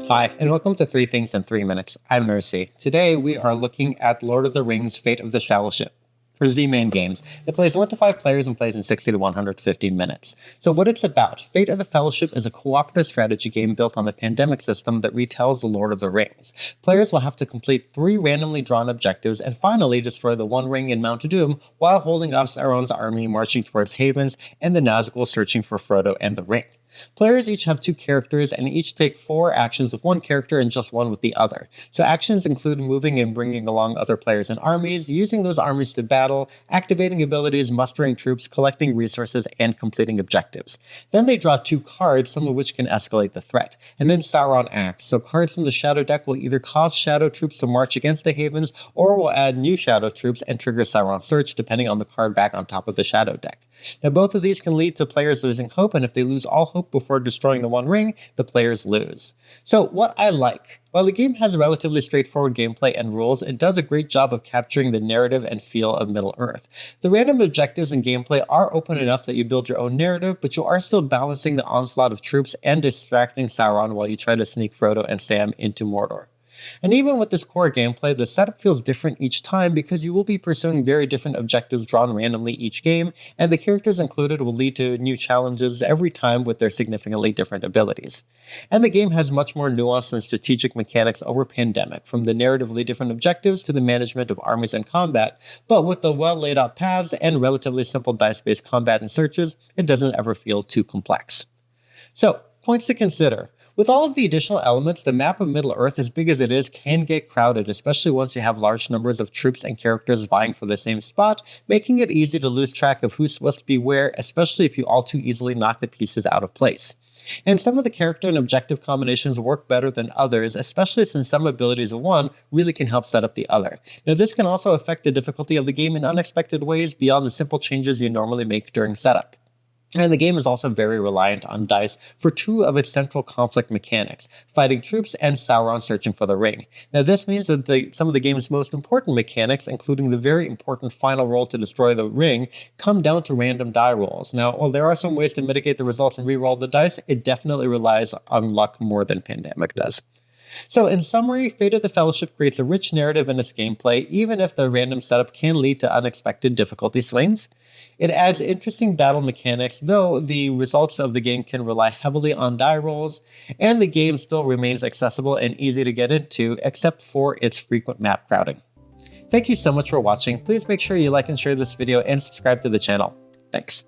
Hi, and welcome to 3 Things in 3 Minutes. I'm Nersi. Today, we are looking at Lord of the Rings Fate of the Fellowship for Z-Man Games. It plays 1 to 5 players and plays in 60 to 150 minutes. So what it's about, Fate of the Fellowship is a cooperative strategy game built on the pandemic system that retells the Lord of the Rings. Players will have to complete 3 randomly drawn objectives and finally destroy the One Ring in Mount Doom while holding off Sauron's army marching towards Havens and the Nazgul searching for Frodo and the Ring. Players each have 2 characters and each take 4 actions with one character and just 1 with the other. So actions include moving and bringing along other players and armies, using those armies to battle, activating abilities, mustering troops, collecting resources, and completing objectives. Then they draw 2 cards, some of which can escalate the threat. And then Sauron acts, so cards from the Shadow deck will either cause Shadow troops to march against the Havens, or will add new Shadow troops and trigger Sauron's search, depending on the card back on top of the Shadow deck. Now both of these can lead to players losing hope, and if they lose all hope before destroying the One Ring, the players lose. So what I like, while the game has relatively straightforward gameplay and rules, it does a great job of capturing the narrative and feel of Middle-earth. The random objectives and gameplay are open enough that you build your own narrative, but you are still balancing the onslaught of troops and distracting Sauron while you try to sneak Frodo and Sam into Mordor. And even with this core gameplay, the setup feels different each time because you will be pursuing very different objectives drawn randomly each game, and the characters included will lead to new challenges every time with their significantly different abilities. And the game has much more nuance and strategic mechanics over Pandemic, from the narratively different objectives to the management of armies and combat, but with the well laid out paths and relatively simple dice-based combat and searches, it doesn't ever feel too complex. So, points to consider. With all of the additional elements, the map of Middle-earth, as big as it is, can get crowded, especially once you have large numbers of troops and characters vying for the same spot, making it easy to lose track of who's supposed to be where, especially if you all too easily knock the pieces out of place. And some of the character and objective combinations work better than others, especially since some abilities of one really can help set up the other. Now this can also affect the difficulty of the game in unexpected ways beyond the simple changes you normally make during setup. And the game is also very reliant on dice for 2 of its central conflict mechanics, fighting troops and Sauron searching for the ring. Now this means that some of the game's most important mechanics, including the very important final roll to destroy the ring, come down to random die rolls. Now, while there are some ways to mitigate the results and re-roll the dice, it definitely relies on luck more than Pandemic does. So in summary, Fate of the Fellowship creates a rich narrative in its gameplay, even if the random setup can lead to unexpected difficulty swings. It adds interesting battle mechanics, though the results of the game can rely heavily on die rolls, and the game still remains accessible and easy to get into, except for its frequent map crowding. Thank you so much for watching. Please make sure you like and share this video and subscribe to the channel. Thanks.